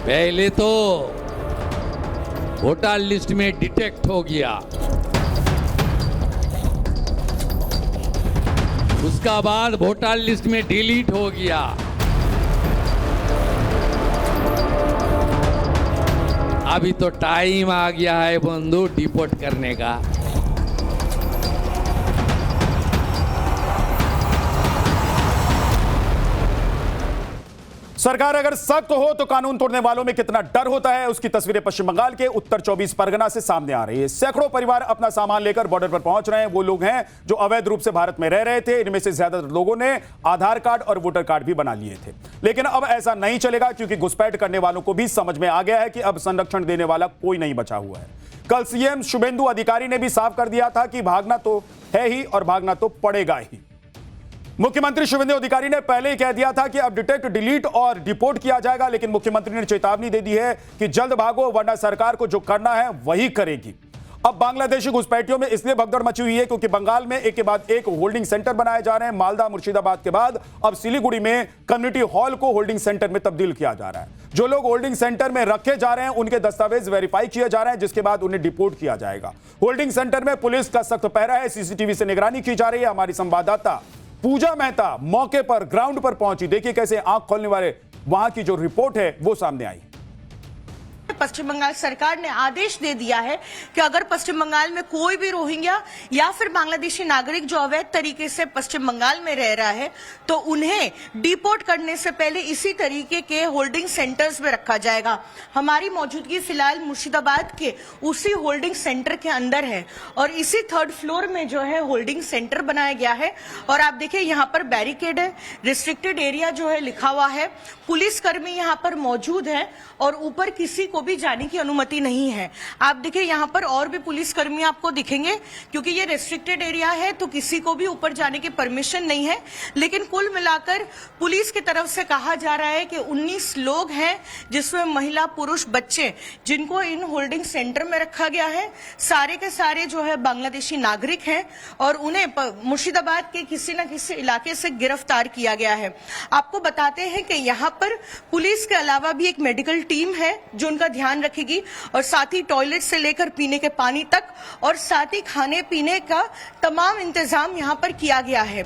पहले तो voter list में डिटेक्ट हो गया, उसका बाद वोटर लिस्ट में डिलीट हो गया, अभी तो टाइम आ गया है बंधु डिपोर्ट करने का। सरकार अगर सख्त हो तो कानून तोड़ने वालों में कितना डर होता है, उसकी तस्वीरें पश्चिम बंगाल के उत्तर 24 परगना से सामने आ रही है। सैकड़ों परिवार अपना सामान लेकर बॉर्डर पर पहुंच रहे हैं। वो लोग हैं जो अवैध रूप से भारत में रह रहे थे। इनमें से ज्यादातर लोगों ने आधार कार्ड और वोटर कार्ड भी बना लिए थे, लेकिन अब ऐसा नहीं चलेगा, क्योंकि घुसपैठ करने वालों को भी समझ में आ गया है कि अब संरक्षण देने वाला कोई नहीं बचा हुआ है। कल सीएम शुभेंदु अधिकारी ने भी साफ कर दिया था कि भागना तो है ही और भागना तो पड़ेगा ही। मुख्यमंत्री शुभेंदु अधिकारी ने पहले ही कह दिया था कि अब डिटेक्ट, डिलीट और डिपोर्ट किया जाएगा, लेकिन मुख्यमंत्री ने चेतावनी दे दी है कि जल्द भागो, वरना सरकार को जो करना है वही करेगी। अब बांग्लादेशी घुसपैठियों में इसलिए भगदड़ मची हुई है क्योंकि बंगाल में एक के बाद एक होल्डिंग सेंटर बनाए जा रहे हैं। मालदा, मुर्शिदाबाद के बाद अब सिलीगुड़ी में कम्युनिटी हॉल को होल्डिंग सेंटर में तब्दील किया जा रहा है। जो लोग होल्डिंग सेंटर में रखे जा रहे हैं उनके दस्तावेज वेरीफाई किए जा रहे हैं, जिसके बाद उन्हें डिपोर्ट किया जाएगा। होल्डिंग सेंटर में पुलिस का सख्त पहरा है, सीसीटीवी से निगरानी की जा रही है। हमारी संवाददाता पूजा मेहता मौके पर, ग्राउंड पर पहुंची। देखिए कैसे आंख खोलने वाले वहां की जो रिपोर्ट है वो सामने आई। पश्चिम बंगाल सरकार ने आदेश दे दिया है कि अगर पश्चिम बंगाल में कोई भी रोहिंग्या या फिर बांग्लादेशी नागरिक जो अवैध तरीके से पश्चिम बंगाल में रह रहा है तो उन्हें डिपोर्ट करने से पहले इसी तरीके के होल्डिंग सेंटर्स में रखा जाएगा। हमारी मौजूदगी फिलहाल मुर्शिदाबाद के उसी होल्डिंग सेंटर के अंदर है और इसी 3rd फ्लोर में जो है होल्डिंग सेंटर बनाया गया है। और आप देखिए यहाँ पर बैरिकेड है, रिस्ट्रिक्टेड एरिया जो है लिखा हुआ है, पुलिसकर्मी यहाँ पर मौजूद है और ऊपर किसी को भी जाने की अनुमति नहीं है। आप देखिए यहाँ पर और भी पुलिसकर्मी आपको दिखेंगे, क्योंकि ये रेस्ट्रिक्टेड एरिया है तो किसी को भी ऊपर जाने की परमिशन नहीं है। लेकिन कुल मिलाकर पुलिस की तरफ से कहा जा रहा है कि 19 लोग हैं, जिसमें महिला, पुरुष, बच्चे, जिनको इन होल्डिंग सेंटर में रखा गया है। सारे के सारे जो है बांग्लादेशी नागरिक हैं और उन्हें मुर्शिदाबाद के किसी न किसी इलाके से गिरफ्तार किया गया है। आपको बताते हैं कि यहाँ पर पुलिस के अलावा भी एक मेडिकल टीम है जो उनका ध्यान रखेगी और साथ ही टॉयलेट से लेकर पीने के पानी तक और साथ ही खाने पीने का तमाम इंतजाम यहाँ पर किया गया है।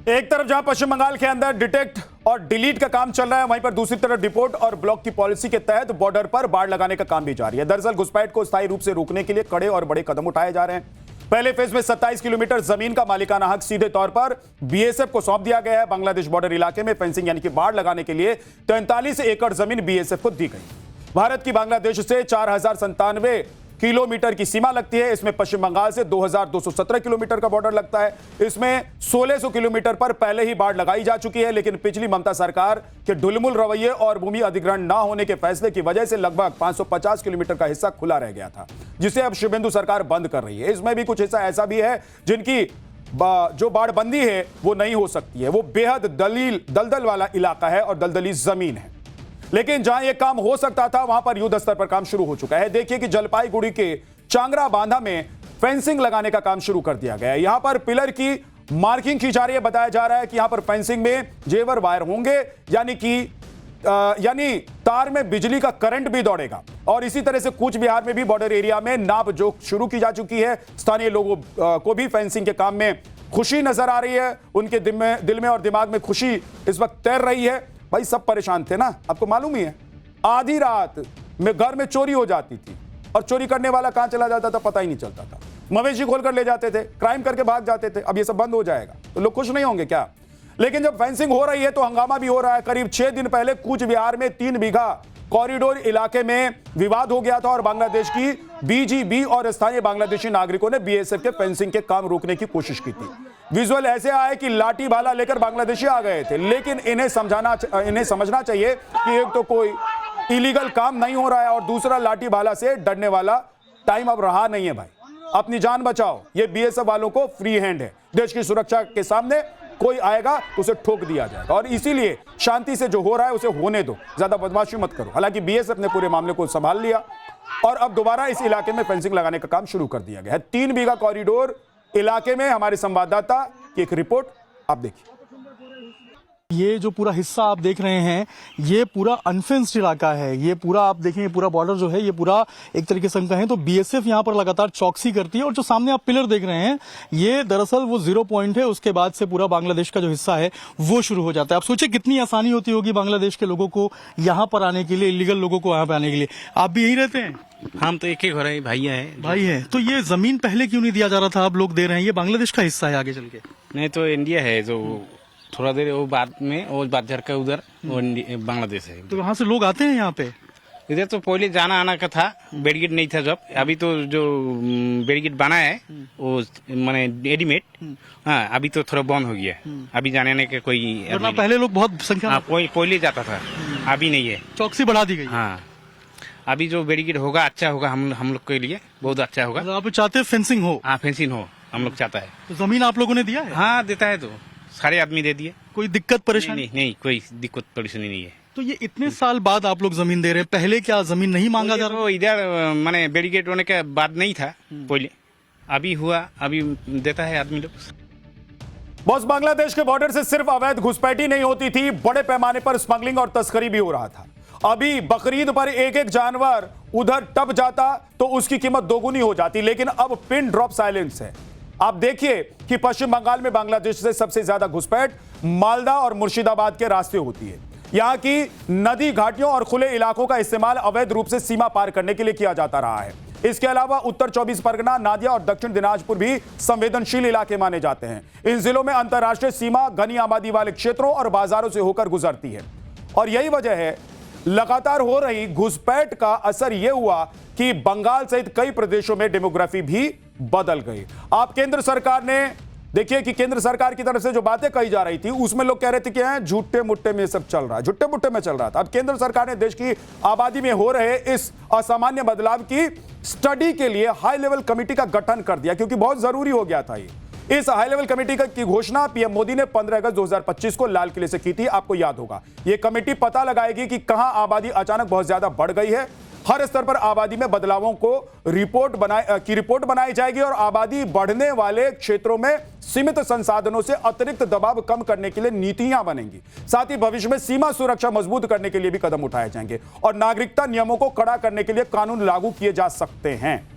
एक तरफ जहां पश्चिम बंगाल के अंदर डिटेक्ट और डिलीट का काम चल रहा है, वहीं पर दूसरी तरफ डिपोर्ट और ब्लॉक की पॉलिसी के तहत बॉर्डर पर बाड़ लगाने का काम भी जारी है। दरअसल घुसपैठ को स्थायी रूप से रोकने के लिए कड़े और बड़े कदम उठाए जा रहे हैं। पहले फेज में 27 किलोमीटर जमीन का मालिकाना हक सीधे तौर पर बीएसएफ को सौंप दिया गया है। बांग्लादेश बॉर्डर इलाके में फेंसिंग यानी कि बाड़ लगाने के लिए 43 एकड़ जमीन बीएसएफ को दी गई। भारत की बांग्लादेश से 4097 किलोमीटर की सीमा लगती है। इसमें पश्चिम बंगाल से 2217 किलोमीटर का बॉर्डर लगता है। इसमें 1600 किलोमीटर पर पहले ही बाड़ लगाई जा चुकी है, लेकिन पिछली ममता सरकार के ढुलमुल रवैये और भूमि अधिग्रहण न होने के फैसले की वजह से लगभग 550 किलोमीटर का हिस्सा खुला रह गया था, जिसे अब शुभेंदु सरकार बंद कर रही है। इसमें भी कुछ हिस्सा ऐसा भी है जिनकी जो बाड़बंदी है वो नहीं हो सकती है। वो बेहद दलदल वाला इलाका है और दलदली जमीन है। लेकिन जहां यह काम हो सकता था वहां पर युद्ध स्तर पर काम शुरू हो चुका है। देखिए कि जलपाईगुड़ी के चांगरा बांधा में फेंसिंग लगाने का काम शुरू कर दिया गया है। यहां पर पिलर की मार्किंग की जा रही है। बताया जा रहा है कि यहां पर फेंसिंग में जेवर वायर होंगे, यानी तार में बिजली का करंट भी दौड़ेगा। और इसी तरह से कूच बिहार में भी बॉर्डर एरिया में नाप जोख शुरू की जा चुकी है। स्थानीय लोगों को भी फेंसिंग के काम में खुशी नजर आ रही है। उनके दिल में और दिमाग में खुशी इस वक्त तैर रही है। भाई सब परेशान थे ना, आपको मालूम ही है। आधी रात में घर में चोरी हो जाती थी और चोरी करने वाला कहां चला जाता था पता ही नहीं चलता था। मवेशी खोलकर ले जाते थे, क्राइम करके भाग जाते थे। अब ये सब बंद हो जाएगा तो लोग खुश नहीं होंगे क्या? लेकिन जब फेंसिंग हो रही है तो हंगामा भी हो रहा है। करीब 6 दिन पहले कूच बिहार में 3 बीघा कॉरिडोर इलाके में विवाद हो गया था और बांग्लादेश की बीजीबी और स्थानीय बांग्लादेशी नागरिकों ने बीएसएफ के फेंसिंग के काम रोकने की कोशिश की थी। विजुअल ऐसे आए कि लाठी भाला लेकर बांग्लादेशी आ गए थे, लेकिन इन्हें समझना चाहिए कि एक तो कोई इलीगल काम नहीं हो रहा है और दूसरा लाठी भाला से डरने वाला टाइम अब रहा नहीं है। भाई अपनी जान बचाओ, ये बीएसएफ वालों को फ्री हैंड है। देश की सुरक्षा के सामने कोई आएगा तो उसे ठोक दिया जाएगा और इसीलिए शांति से जो हो रहा है उसे होने दो, ज्यादा बदमाशी मत करो। हालांकि बीएसएफ ने पूरे मामले को संभाल लिया और अब दोबारा इस इलाके में फेंसिंग लगाने का काम शुरू कर दिया गया है। 3 बीघा कॉरिडोर इलाके में हमारे संवाददाता की एक रिपोर्ट आप देखिए। ये जो पूरा हिस्सा आप देख रहे हैं ये पूरा अनफेंस्ड इलाका है। ये पूरा आप देखें, ये पूरा बॉर्डर जो है ये पूरा एक तरीके से हम कहें तो बीएसएफ यहाँ पर लगातार चौकसी करती है। और जो सामने आप पिलर देख रहे हैं ये दरअसल वो 0 पॉइंट है, उसके बाद से पूरा बांग्लादेश का जो हिस्सा है वो शुरू हो जाता है। आप सोचिए कितनी आसानी होती होगी बांग्लादेश के लोगों को यहाँ पर आने के लिए, इलीगल लोगों को यहाँ पे आने के लिए। आप भी यहीं रहते हैं? हम तो एक ही घर है, भैया है। भाई है तो ये जमीन पहले क्यों नहीं दिया जा रहा था, आप लोग दे रहे हैं? ये बांग्लादेश का हिस्सा है आगे चल के। नहीं तो इंडिया है जो थोड़ा देर वो बाद में वो बाजार का उधर वो बांग्लादेश है। तो वहाँ से लोग आते हैं यहाँ पे? इधर तो पहले जाना आना का था, बैरिकेड नहीं था जब। अभी तो जो बैरिकेड बना है वो माने रेडीमेड, हाँ अभी तो थोड़ा बंद हो गया। अभी जाने आने का कोई वरना पहले लोग बहुत संख्या में पहले जाता था, अभी नहीं है। चौकसी बढ़ा दी गई। हाँ अभी जो बैरिकेड होगा अच्छा होगा, हम लोग के लिए बहुत अच्छा होगा। मतलब आप चाहते हैं फेंसिंग हो? हाँ फेंसिंग हो हम लोग चाहता है। तो जमीन आप लोगों ने दिया है? हाँ देता है, तो सारे आदमी दे दिए। कोई दिक्कत परेशानी? नहीं कोई दिक्कत परेशानी नहीं है। तो ये इतने साल बाद आप लोग जमीन दे रहे हैं, पहले क्या जमीन नहीं मांगा जा रहा? तो इधर माने बैरिकेड होने के बाद नहीं था पहले, अभी हुआ, अभी देता है आदमी लोग। बॉस, बांग्लादेश के बॉर्डर से सिर्फ अवैध घुसपैठी नहीं होती थी, बड़े पैमाने पर स्मगलिंग और तस्करी भी हो रहा था। अभी बकरीद पर एक एक जानवर उधर टप जाता तो उसकी कीमत दोगुनी हो जाती, लेकिन अब पिन ड्रॉप साइलेंस है। आप देखिए कि पश्चिम बंगाल में बांग्लादेश से सबसे ज्यादा घुसपैठ मालदा और मुर्शिदाबाद के रास्ते होती है। यहां की नदी घाटियों और खुले इलाकों का इस्तेमाल अवैध रूप से सीमा पार करने के लिए किया जाता रहा है। इसके अलावा उत्तर 24 परगना, नादिया और दक्षिण दिनाजपुर भी संवेदनशील इलाके माने जाते हैं। इन जिलों में अंतर्राष्ट्रीय सीमा घनी आबादी वाले क्षेत्रों और बाजारों से होकर गुजरती है। और यही वजह है लगातार हो रही घुसपैठ का असर यह हुआ कि बंगाल सहित कई प्रदेशों में डेमोग्राफी भी बदल गई। आप केंद्र सरकार ने देखिए कि केंद्र सरकार की तरफ से जो बातें कही जा रही थी उसमें लोग कह रहे थे कि झूठे मुट्ठे में सब चल रहा है, झूठे मुट्ठे में चल रहा था। अब केंद्र सरकार ने देश की आबादी में हो रहे इस असामान्य बदलाव की स्टडी के लिए हाई लेवल कमेटी का गठन कर दिया, क्योंकि बहुत जरूरी हो गया था ये। इस हाई लेवल कमेटी की घोषणा पीएम मोदी ने 15 अगस्त 2025 को लाल किले से की थी, आपको याद होगा। यह कमेटी पता लगाएगी कि कहां आबादी अचानक बहुत ज्यादा बढ़ गई है। हर स्तर पर आबादी में बदलावों को रिपोर्ट बनाई जाएगी और आबादी बढ़ने वाले क्षेत्रों में सीमित संसाधनों से अतिरिक्त दबाव कम करने के लिए नीतियां बनेंगी। साथ ही भविष्य में सीमा सुरक्षा मजबूत करने के लिए भी कदम उठाए जाएंगे और नागरिकता नियमों को कड़ा करने के लिए कानून लागू किए जा सकते हैं।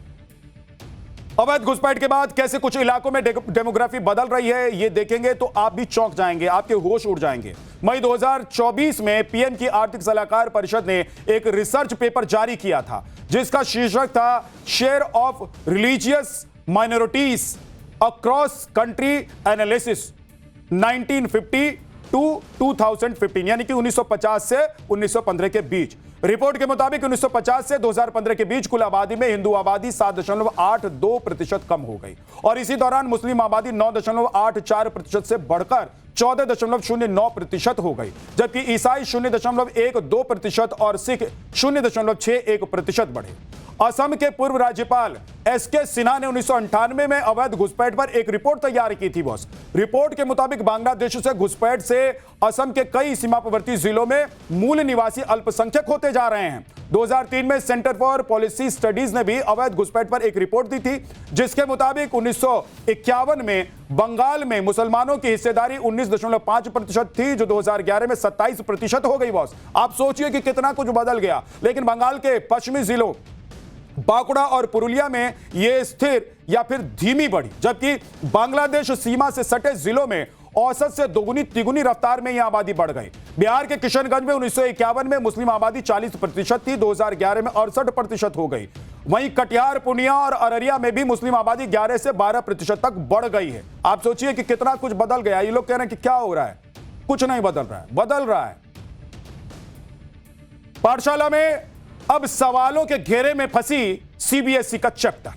अवैध घुसपैठ के बाद कैसे कुछ इलाकों में डेमोग्राफी बदल रही है ये देखेंगे तो आप भी चौंक जाएंगे, आपके होश उड़ जाएंगे। मई 2024 में पीएम की आर्थिक सलाहकार परिषद ने एक रिसर्च पेपर जारी किया था जिसका शीर्षक था share of religious minorities across country analysis 1950 to 2015, यानी कि 1950 से 1915 के बीच। रिपोर्ट के मुताबिक 1950 से 2015 के बीच कुल आबादी में हिंदू आबादी 7.82% कम हो गई और इसी दौरान मुस्लिम आबादी 9.84% से बढ़कर 14.09% हो गई, जबकि ईसाई 0.12% और सिख 0.61% बढ़े। असम के पूर्व राज्यपाल एसके सिन्हा ने 1998 में अवैध घुसपैठ पर एक रिपोर्ट तैयार की थी बॉस। रिपोर्ट के मुताबिक बांग्लादेश से घुसपैठ से असम के कई सीमावर्ती जिलों में मूल निवासी अल्पसंख्यक होते जा रहे हैं। 2003 में सेंटर फॉर पॉलिसी स्टडीज ने भी अवैध घुसपैठ पर एक रिपोर्ट दी थी जिसके मुताबिक 1951 में बंगाल में मुसलमानों की हिस्सेदारी 19.5% थी, जो 2011 में 27% हो गई बॉस। आप सोचिए कि कितना कुछ बदल गया। लेकिन बंगाल के पश्चिमी जिलों बांकुड़ा और पुरुलिया में यह स्थिर या फिर धीमी बढ़ी, जबकि बांग्लादेश सीमा से सटे जिलों में औसत से दोगुनी तिगुनी रफ्तार में यह आबादी बढ़ गई। बिहार के किशनगंज में 1951 में मुस्लिम आबादी 40% थी, 2011 में 68% हो गई। वहीं कटिहार, पूर्णिया और अररिया में भी मुस्लिम आबादी 11 से 12% तक बढ़ गई है। आप सोचिए कि कितना कुछ बदल गया। ये लोग कह रहे हैं कि क्या हो रहा है, कुछ नहीं बदल रहा है, बदल रहा है। पाठशाला में अब सवालों के घेरे में फंसी सीबीएसई का चैप्टर।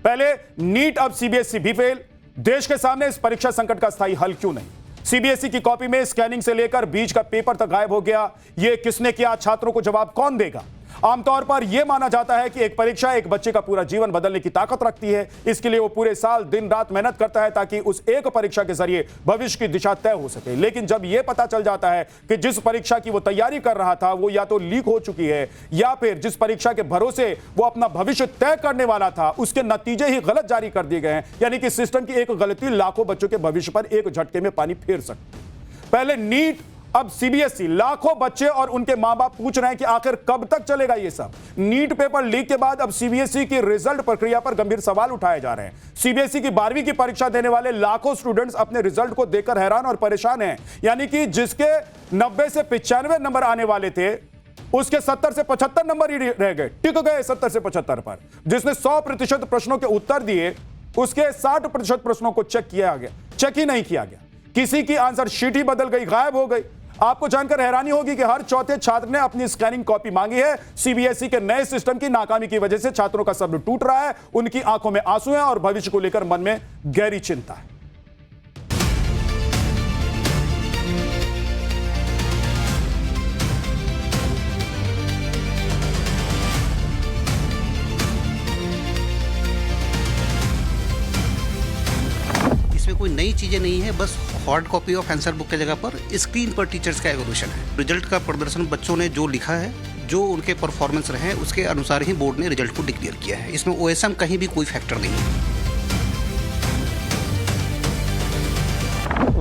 पहले नीट, अब सीबीएसई भी फेल। देश के सामने इस परीक्षा संकट का स्थायी हल क्यों नहीं? सीबीएसई की कॉपी में स्कैनिंग से लेकर बीच का पेपर तक गायब हो गया। यह किसने किया, छात्रों को जवाब कौन देगा? आमतौर पर यह माना जाता है कि एक परीक्षा एक बच्चे का पूरा जीवन बदलने की ताकत रखती है। इसके लिए वो पूरे साल दिन रात मेहनत करता है ताकि उस एक परीक्षा के जरिए भविष्य की दिशा तय हो सके। लेकिन जब यह पता चल जाता है कि जिस परीक्षा की वो तैयारी कर रहा था वो या तो लीक हो चुकी है या फिर जिस परीक्षा के भरोसे वो अपना भविष्य तय करने वाला था उसके नतीजे ही गलत जारी कर दिए गए हैं, यानी कि सिस्टम की एक गलती लाखों बच्चों के भविष्य पर एक झटके में पानी फेर सकती है। पहले नीट, अब सीबीएसई। लाखों बच्चे और उनके मां बाप पूछ रहे हैं कि आखिर कब तक चलेगा ये सब। नीट पेपर लीक के बाद अब सीबीएसई की रिजल्ट प्रक्रिया पर गंभीर सवाल उठाए जा रहे हैं। सीबीएसई की 12वीं की परीक्षा देने वाले लाखों स्टूडेंट्स अपने रिजल्ट को देखकर हैरान और परेशान हैं। यानी कि जिसके 90 से 95 नंबर आने वाले थे, उसके 70 से 75 नंबर ही रह गए, टिक गए 70 से 75 पर। जिसने 100% प्रश्नों के उत्तर दिए, उसके 60% प्रश्नों को चेक ही नहीं किया गया। किसी की आंसर शीट ही बदल गई, गायब हो गई। आपको जानकर हैरानी होगी कि हर चौथे छात्र ने अपनी स्कैनिंग कॉपी मांगी है। सीबीएसई के नए सिस्टम की नाकामी की वजह से छात्रों का सब्र टूट रहा है, उनकी आंखों में आंसू हैं और भविष्य को लेकर मन में गहरी चिंता है। इसमें कोई नई चीजें नहीं है, बस hard copy of answer book के जगह पर स्क्रीन पर टीचर्स का एवोल्यूशन है। रिजल्ट का प्रदर्शन बच्चों ने जो लिखा है, जो उनके परफॉर्मेंस रहे, उसके अनुसार ही बोर्ड ने रिजल्ट को डिक्लेयर किया है। इसमें ओएसएम कहीं भी कोई फैक्टर नहीं है।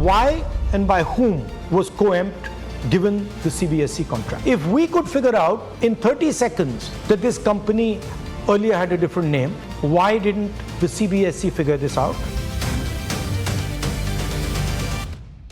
Why and by whom was Coempt given the CBSE contract? If we could figure out in 30 seconds that this company earlier had a different name, why didn't the CBSE figure this out?